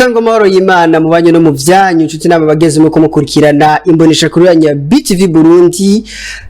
Sangwa mahoro y'Imana mu banyu no mu vyanyu inshuti n'aba bageze mu kumukurikirana imbonesha kuri ya BTV Burundi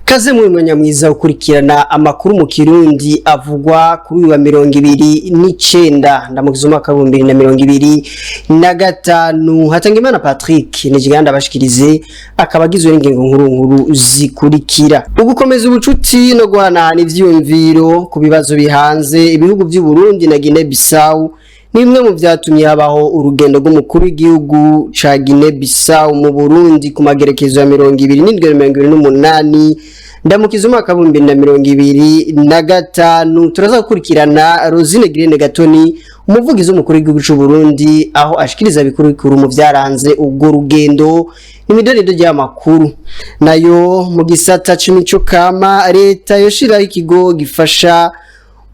kaze mu mwanya mwiza ukurikirana amakuru mu Kirundi avugwa kuri wa 29 ndamugize umwaka wa 2025 Hatangimana Patrick nijiganda bashikirize akabagizwe n'ingingo nkuru zikurikira ugukomeza ubucuti no guhanahana ivyumviro ku bibazo bihanze ibihugu by'u Burundi na Guinea Bissau nimwe mu vyatumye habaho urugendo rw'umukuru w'igihugu ca Guinea Bissau mu Burundi ku magerekezo ya 2028 ndamukiza umwaka wa 2025 turaza gukurikirana Rosine Girene Gatoni umuvugizi w'umukuru w'igihugu c'u Burundi aho ashikiriza bikuru mu vyaranze ubwo rugendo n'imidoredo y'amakuru nayo mu gisata c'imico kama leta yoshiraho ikigo gifasha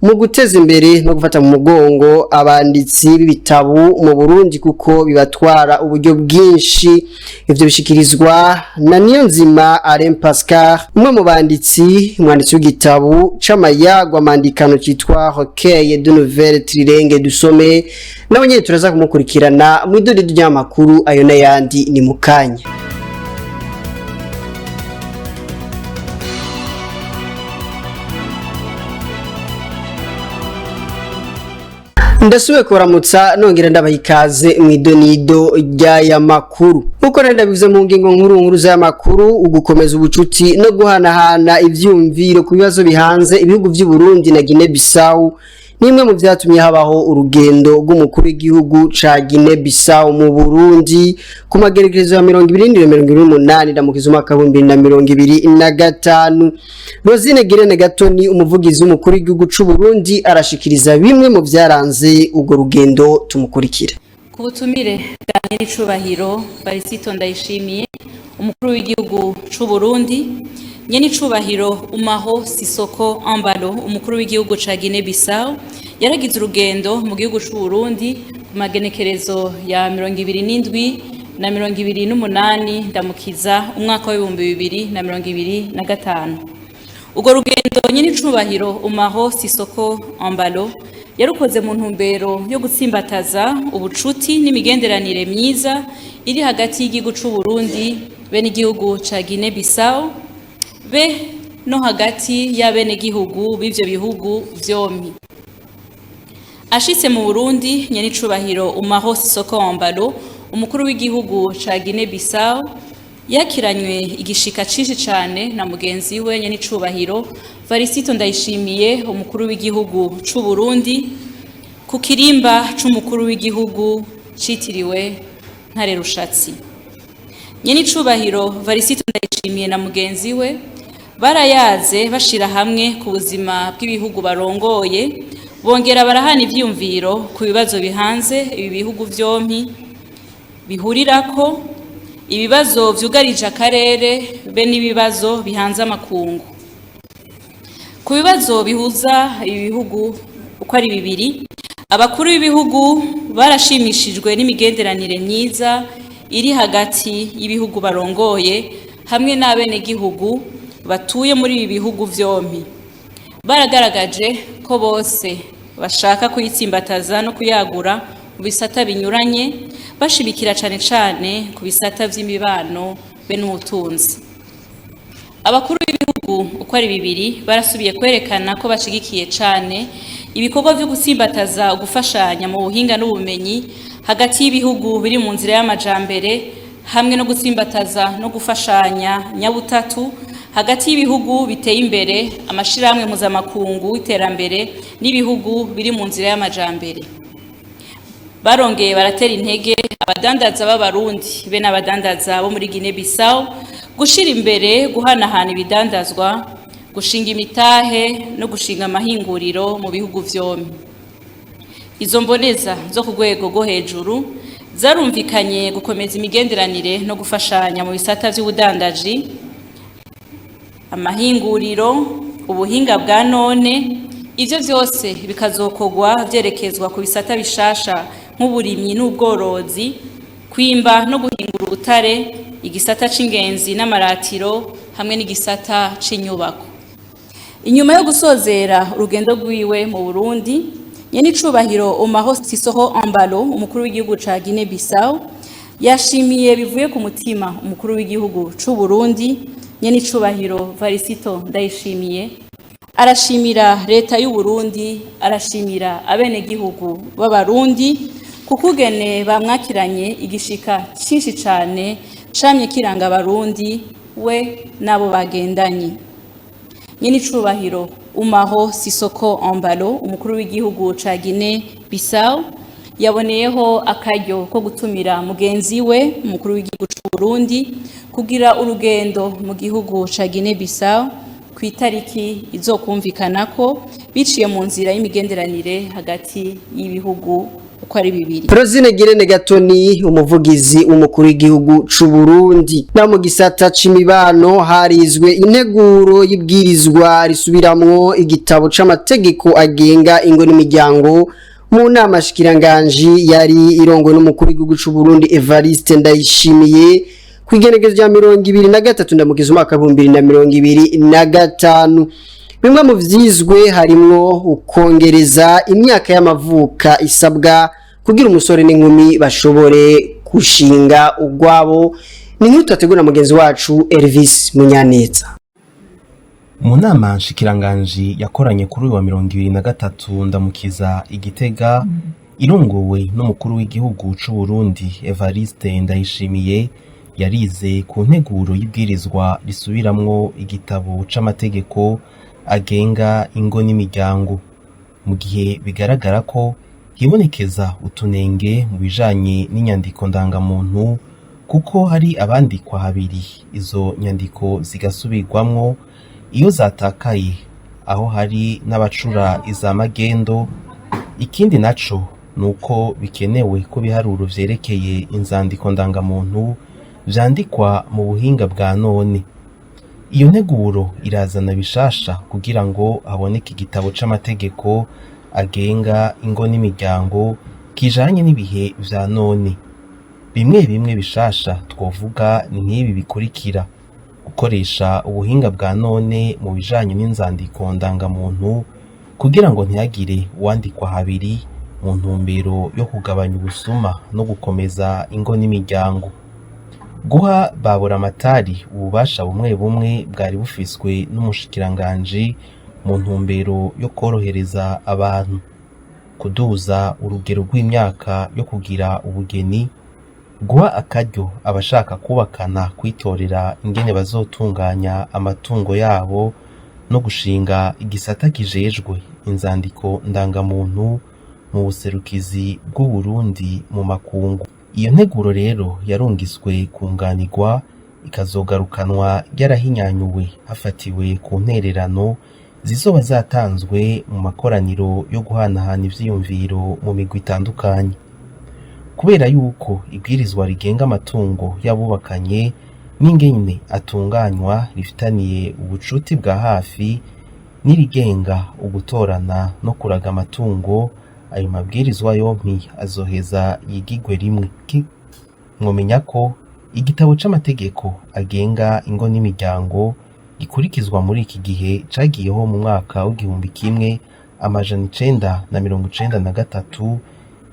mu guteza imbere no gufata mu mugongo abanditsi b'ibitabo mu Burundi kuko bibatwara uburyo bwinshi ivyo bishikirizwa na Niyonzima Alain Pascal umwe mu banditsi umwanditsi w'igitabo c'amayagwa mandikano cyitwa Recueil de Nouvelles Trilingue dusome nawe nyine turaza kumukurikirana mu idoredo ry'amakuru ayo n'ayandi ni mukanya. Ndasubiye kuramutsa nongera ndabayikaze mu idonido ry'aya makuru uko ndabivuze mu ngingo nkuru z'amakuru ugukomeza ubucuti no guhanahana ivyumviro ku bibazo bihanze ibihugu by'u Burundi na Guinea Bissau nimwe mu vyatumye habaho urugendo rw'umukuru w'igihugu ca Guinea Bissau mu Burundi ku magerekezo ya 2028 ndamukiza umwaka wa 2025 Rosine Girene Gatoni umuvugizi w'umukuru w'igihugu c'u Burundi arashikiriza bimwe mu vyaranze ugo rugendo tumukurikira ku butumire bwa Nyenicubahiro Varisito Ndayishimiye umukuru w'igihugu c'u Burundi Nyenicubahiro Umaho Sisoko Ambalo umukuru w'igihugu ca Guinea Bissau yaragize urugendo mu gihugu c'u Burundi ku magenekerezo ya 27 na 28 ndamukiza umwaka wa 2025 ugo rugendo Nyenicubahiro Umaho Sisoko Ambalo yarukoze mu ntumbero yo gutsimbataza ubucuti n'imigenderanire myiza iri hagati y'igihugu c'u Burundi be n'igihugu ca Guinea Bissau be no hagati y'abene gihugu b'ivyo bihugu vyompi ashitse mu Burundi Nyenicubahiro Umaho Sisoko Ambalo umukuru w'igihugu ca Guinea Bissau yakiranywe igishika cishi cane na mugenzi we Nyenicubahiro Varisito Ndayishimiye umukuru w'igihugu c'u Burundi ku kirimba c'umukuru w'igihugu citiriwe Ntare Rushatsi Nyenicubahiro Varisito Ndayishimiye na mugenzi we barayaze bashira hamwe ku buzima bw'ibihugu barongoye bongera barahana ivyumviro ku bibazo bihanze ibi bihugu vyompi bihurirako ibibazo vyugarije akarere be n'ibibazo bihanze amakungu ku bibazo bihuza ibihugu uko ari bibiri abakuru b'ibihugu barashimishijwe n'imigenderanire myiza iri hagati y'ibihugu barongoye hamwe n'abene gihugu batuye muri ibi bihugu vyompi baragaragaje ko bose bashaka kuyitsimbataza no kuyagura mu bisata binyuranye bashibikira cane ku bisata vy'imibano be n'ubutunzi abakuru b'ibihugu uko ari bibiri barasubiye kwerekana ko bashigikiye cane ibikorwa byo gutsimbataza gufashanya mu buhinga n'ubumenyi hagati y'ibihugu biri mu nzira y'amajambere hamwe no gutsimbataza no gufashanya nyabutatu hagati y'ibihugu biteye imbere amashiramwe mpuzamakungu iterambere n'ibihugu biri mu nzira y'amajambere barongeye baratera intege abadandaza b'abarundi be n'abadandaza bo muri Guinea Bissau gushira imbere guhanahana ibidandazwa gushinga imitahe no gushinga amahinguriro mu bihugu vyompi izo mboneza zo ku rwego rwo hejuru zarumvikanye gukomeza imigenderanire no gufashanya mu bisata vy'ubudandaji amahinguriro ubuhinga bwa none ivyo vyose bikazokogwa vyerekezwa ku bisata bishasha nk'uburimyi n'ubworozi kwimba no guhingura ubutare igisata c'ingenzi n'amaratiro hamwe n'igisata c'inyubako inyuma yo gusozera urugendo rwiwe mu Burundi Nyenicubahiro Omaho Sissoco Embalo umukuru w'igihugu ca Guinea Bissau yashimiye bivuye ku mutima umukuru w'igihugu c'u Burundi Nyenicubahiro Varisito Ndayishimiye arashimira leta y'u Burundi arashimira abenegihugu b'abarundi kukugene bamwakiranye igishika cinshi cane camye kiranga abarundi we nabo bagendanye. Nyenicubahiro Omaho Sissoco Embalo umukuru w'igihugu ca Guinea Bissau yaboneyeho akaryo ko gutumira mugenzi we umukuru w'igihugu c'u Burundi kugira urugendo mu gihugu ca Guinea Bissau ku itariki izokumvikanako biciye mu nzira y'imigenderanire hagati y'ibihugu uko ari bibiri. Rosine Girene Gatoni umuvugizi w'umukuru w'igihugu c'u Burundi na mu gisata c'imibano harizwe integuro y'ibwirizwa risubiramwo igitabo c'amategeko agenga ingo n'imiryango mu nama shikiranganji yari irongo n'umukuru w'igihugu c'u Burundi Evariste Ndayishimiye kwigenegezo rya 2023 ndamukiza umwaka 2025. Bimwe mu vyizwe harimwo ukongereza imyaka y'amavuka isabwa kugira umusore n'inkumi bashobore kushinga ugwabo. Ni nk'uko twategura mugenzi wacu Elvis Munyaneza. Mu nama nshikiranganji yakoranye kuri uyu wa 2023 ndamukiza Igitega irongowe n'umukuru w'igihugu c'u Burundi Evariste Ndayishimiye yarize ku nteguro y'ibwirizwa risubiramwo igitabo c'amategeko agenga ingo n'imiryango, mu gihe bigaragara ko hibonekeza utunenge mu bijanye n'inyandiko ndangamuntu kuko hari abandikwa habiri izo nyandiko zigasubirwamwo iyo zatakaye, aho hari n'abacura izamagendo. Ikindi naco nuko bikenewe ko biharuro vyerekeye inzandiko ndangamuntu vyandikwa mu buhinga bwa none. Iyo nteguro irazana bishasha kugira ngo haboneke igitabo c'amategeko agenga ingo n'imiryango kijanye n'ibihe vya none. Bimwe bishasha twovuga ni nk'ibi bikurikira: gukoresha ubuhinga bwa none mu bijanye n'inzandiko ndangamuntu kugira ngo ntihagire uwandikwa habiri mu ntumbero yo kugabanya ubusuma no gukomeza ingo n'imiryango. Guha baburamatari ububasha bumwe bwari bufiswe n'umushikiranganji mu ntumbero yo korohereza abantu. Kuduza urugero rw'imyaka yo kugira ubugeni. Guha akaryo abashaka kubakana kwitorera ingene bazotunganya amatungo yabo no gushinga igisata kijejwe inzandiko ndangamuntu mu buserukizi bw'u Burundi mu makungu. Iyo nteguro rero yarungiswe kunganirwa ikazogarukanwa yarahinyanyuwe hafatiwe ku ntererano zizoba zatanzwe mu makoraniro yo guhanahana ivyiyumviro mu migwi itandukanye. Kubera yuko ibwirizwa rigenga amatungo y'abubakanye n'ingene atunganywa rifitaniye ubucuti bwa hafi n'irigenga ugutorana no kuraga amatungo, ayo mabwirizwa yompi azoheza yigigwe rimwe. Mwomenya ko igitabo c'amategeko agenga ingo n'imiryango gikurikizwa muri iki gihe cagiyeho mu mwaka w'1993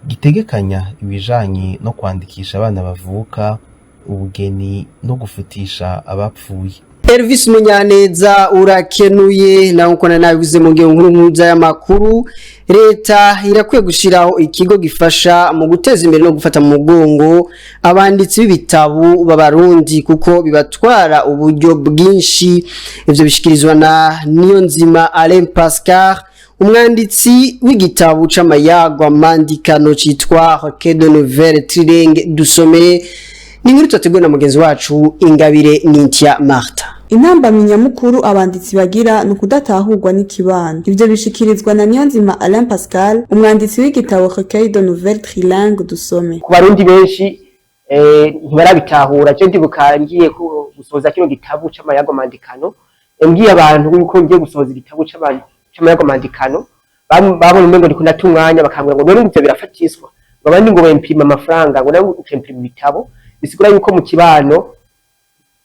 gitegekanya ibijanye no kwandikisha abana bavuka, ubugeni no gufutisha abapfuye. Elvis Munyaneza urakenuye na uko nabivuze mu ngiyo nkuru mpuza y'amakuru. Leta irakwiye gushiraho ikigo gifasha mu guteza imbere no gufata mu mugongo abanditsi b'ibitabo b'abarundi kuko bibatwara uburyo bwinshi. Ivyo bishikirizwa na Niyonzima Alain Pascal umwanditsi w'igitabo c'amayagwa mandikano citwa Recueil de Nouvelles Trilingues dusome. Ni nkuru twateguwe na mugenzi wacu Ingabire Nintia Martha. Intambamyi nyamukuru abanditsi bagira no kudatahurwa n'ikibano. Ivyo bishikirizwa na Niyonzima Alain Pascal umwanditsi w'igitabo Recueil de Nouvelles Trilingues dusome. Ku barundi benshi ntibarabitahura. Je ndibukangiye gusoza kino gitabo c'amayagwa mandikano, mbwiye abantu yuko ngiye gusoza igitabo c'amayagwa mandikano, babona umengo ndiko ndatunganya bakambwira ngo none ivyo birafatiswa, abandi ngo bempima amafaranga ngo nawe ukempima ibitabo. Bisigura yuko mu kibano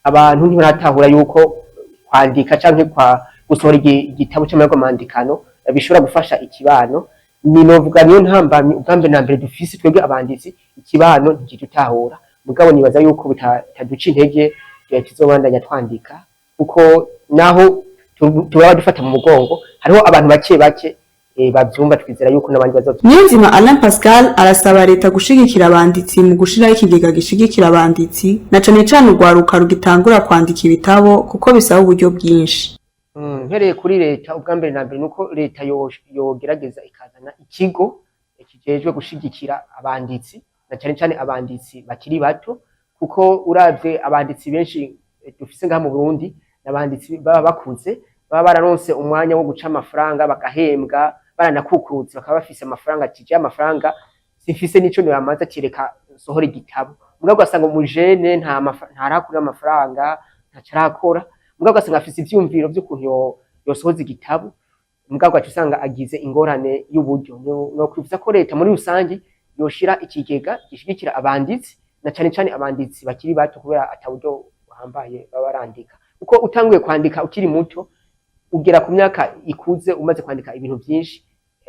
abantu ntibaratahura yuko kwandika canke kwa gusohora igitabo c'amayagwa mandikano bishobora gufasha ikibano. novuga niyo ntambamye ubwambe na mbere dufise twebwe abanditsi ikibano ntigitahura mugabo nibaza yuko bitaduca intege tuzobandanya twandika kuko naho tuba dufata mu mugongo hariho abantu bake bavyumva twizera yuko nabandi bazovyumva. Niyonzima Alain Pascal arasaba leta gushigikira abanditsi mu gushiraho ikigega gishigikira abanditsi na cane cane urwaruka rugitangura kwandika ibitabo kuko bisaba uburyo bwinshi. Mpereye kuri leta ubwambere na mbere nuko leta yogerageza ikazana ikigo kijejwe gushigikira abanditsi na cane cane abanditsi bakiri bato kuko uravye abanditsi benshi dufise ngaha mu Burundi n'abanditsi baba bakuze baba bararonse umwanya wo guca amafaranga bagahembwa baranakukurutse bakaba bafise amafaranga tije amafaranga sifise nico nibamaza kireka sohora igitabo mugabo gasanga umujene ntarakura amafaranga ntacarakora mugabo gasanga afise ivyumviro by'ukuntu yosohoza igitabo mugabo usanga agize ingorane y'uburyo no kwifuza ko leta muri rusangi yoshira ikigega gishigikira abanditsi na cane cane abanditsi bakiri bato kubera ataburyo buhambaye baba barandika uko utanguye kwandika ukiri muto ugera ku myaka ikuze umaze kwandika ibintu byinshi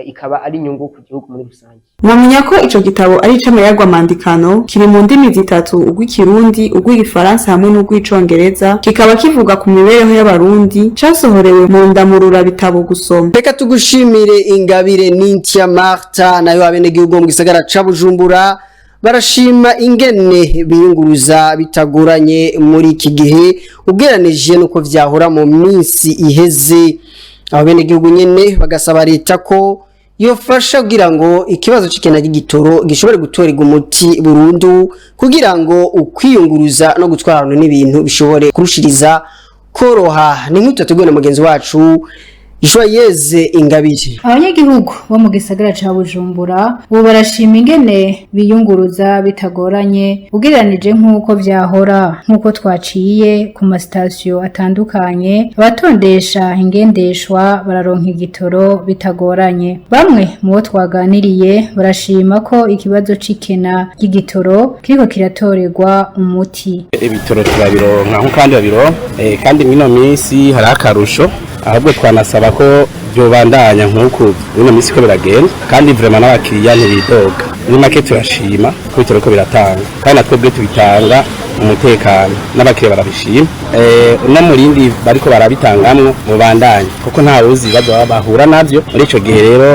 ikaba ari inyungu ku gihugu muri rusange. Mwamenya ko ico gitabo ari ic'amayagwa mandikano kiri mu ndimi zitatu urw'ikirundi urw'igifaransa hamwe n'urw'icongereza kikaba kivuga ku mibereho y'abarundi casohorewe mu ndamurura bitabo gusoma. Reka tugushimire Ingabire Nintia Martha nayo abenegihugu mu gisagara ca Bujumbura barashima ingene biyunguruza bitagoranye muri iki gihe ugereranije nuko vyahora mu minsi iheze. Abenegihugu nyene bagasaba leta ko yofasha kugira ngo ikibazo c'ikena gitoro gishobore gutorerwa umuti burundu kugira ngo ukwiyunguruza no gutwara abantu n'ibintu bishobore kurushiriza koroha. Ni nk'uko tugwe na mugenzi wacu Joyeuse Ingabire. Abanyagihugu bo mu gisagara ca Bujumbura bo barashima ingene biyunguruza bitagoranye ugereranije nk'uko vyahora nk'uko twaciye ku masitasiyo atandukanye abatondesha ingendeshwa bararonka igitoro bitagoranye. Bamwe mu bo twaganiriye barashima ko ikibazo c'ikena ry'igitoro kiriko kiratorerwa umuti. Ibitoro turabironka nko kandi babironka kandi mino minsi hari akarusho ahubwo twanasaba ko byobandanya nk'uko bino minsi ko biragenda kandi vraiment n'abakiriya ntibidoga muri make turashima ko bitoro ko biratanga kandi natwe bwe tubitanga umutekano n'abakiriya barabishima no murindi bariko barabitangamwo mubandanye kuko nta wuzi bibazo bahura navyo muri ico gihe rero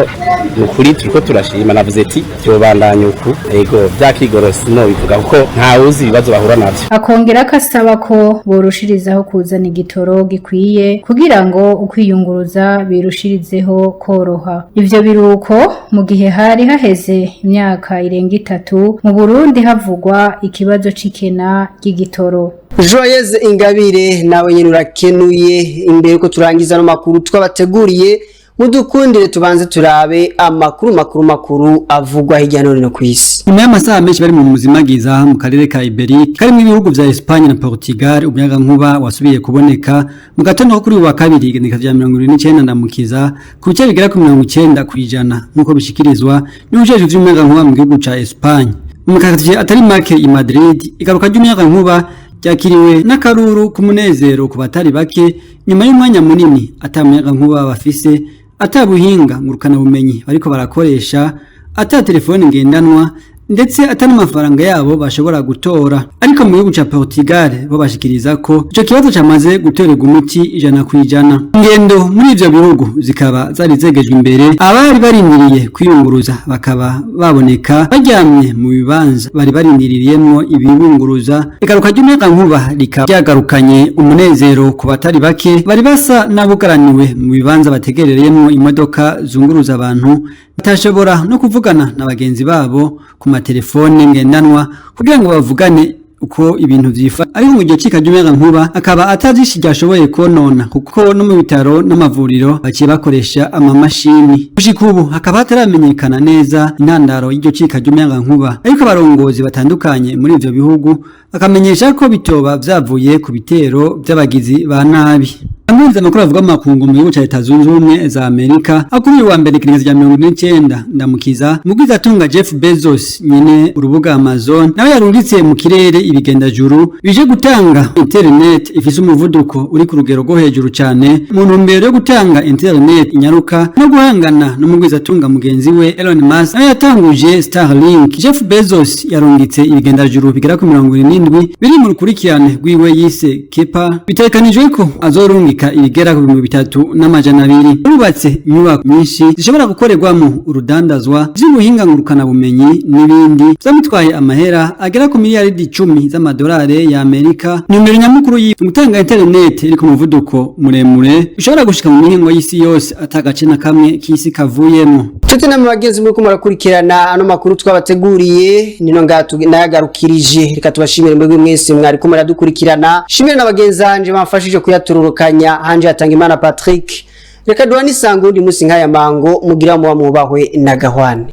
nukuri turiko turashima navuze ati byobandanya uku ego byakigorosi no bivuga kuko nta wuzi bibazo bahura navyo. Akongera kasaba ko borushirizaho kuzana igitoro gikwiye kugira ngo ukwiyunguruza birushirizeho koroha. Ivyo biruko mu gihe hari haheze imyaka irenga 3 mu Burundi havugwa ikibazo c'ikena ry'igitoro. Joyeuse Ingabire nawe nyene urakenuye. Imbere ko turangiza no makuru twabateguriye mudukundire tubanze turabe amakuru avugwa hirya no hino kw'isi. Nyuma y'amasaha menshi bari mu muzimagiza mu karere ka Iberique karimo ibihugu vya Espagne na Portugal umuyaga nkuba wasubiye kuboneka mu gatondo kuri wa kabiri igenekerezo rya 29 ndamukiza ku bice bigera ku 90% nkuko bishikirizwa n'ujeje vy'umuyaga nkuba mu gihugu ca Espagne. Mu quartier atari make i Madrid igaruka ry'umuyaga nkuba ryakiriwe n'akaruru ku munezero ku batari bake nyuma y'umwanya munini atamuyaga nkuba bafise atabuhinga ngurukana bumenyi bariko barakoresha ata telefone ngendanwa ndetse atari amafaranga yabo bashobora gutora. Ariko mu gihugu ca Portugal bo bashikiriza ko ico kibazo cyamaze gutorerwa umuti 100%. Ingendo muri ivyo bihugu zikaba zari zegejwe imbere abari barindiriye kwiyunguruza bakaba baboneka baryamye mu bibanza bari barindiririyemo ibibunguruza. Igaruka ry'umuyaga nkuba rikaba ryagarukanye umunezero ku batari bake bari basa nabugaraniwe mu bibanza bategerereyemo imodoka zunguruza abantu batashobora no kuvugana na bagenzi babo ku matelefone ngendanwa kugira ngo bavugane uko ibintu vyifa. Ariko mu gihe cika ry'umuyaga nkuba akaba atazishi ryashoboye konona kuko no mu bitaro n'amavuriro baciye bakoresha amamashini. Gushika ubu hakaba hataramenyekana neza intandaro y'iryo cika ry'umuyaga nkuba, ariko abarongozi batandukanye muri ivyo bihugu bakamenyesha ko bitoba vyavuye ku bitero by'abagizi ba nabi. abumviriza amakuru avuga amakungu mu gihugu ca Leta Zunze Ubumwe za Amerika akuriye wa mbere ikiringo rya 29 ndamukiza mugwiza atunga Jeff Bezos nyene urubuga Amazon nawe yarungitse mu kirere ibigendajuru bije gutanga internet ifise umuvuduko uri ku rugero rwo hejuru cyane mu ntumbero yo gutanga internet inyaruka no guhangana no mugwiza atunga mugenzi we Elon Musk nawe yatanguje Starlink. Jeff Bezos yarungitse ibigendajuru bigera ku 27 biri mu rukurikirane rwiwe yise Kepa bitekanijwe ko azorungika ibigera ku 3200 yubatse inyubako nyinshi zishobora gukorerwamo urudandazwa z'ubuhinga ngurukana bumenyi n'ibindi zamutwaye amahera agera ku miliyaridi 10 z'amadolari ya Amerika. Numero nyamukuru y'utanga internet iri ku muvuduko muremure bishobora gushika mu mihingo y'isi yose atagace na kamwe k'isi kavuyemo. Tute na bagenzi muri kumurakurikirana ano makuru twabateguriye nino ngatu nayagarukirije reka tubashimire mwebwe mwese mwari ko muradukurikirana. Shimire na bagenzi anje bamfashije kuyatururukanya hanje atanga Imana Patrick. Reka duhani sangundi musi nkaya mango mugira mu bamubahwe na gahwane.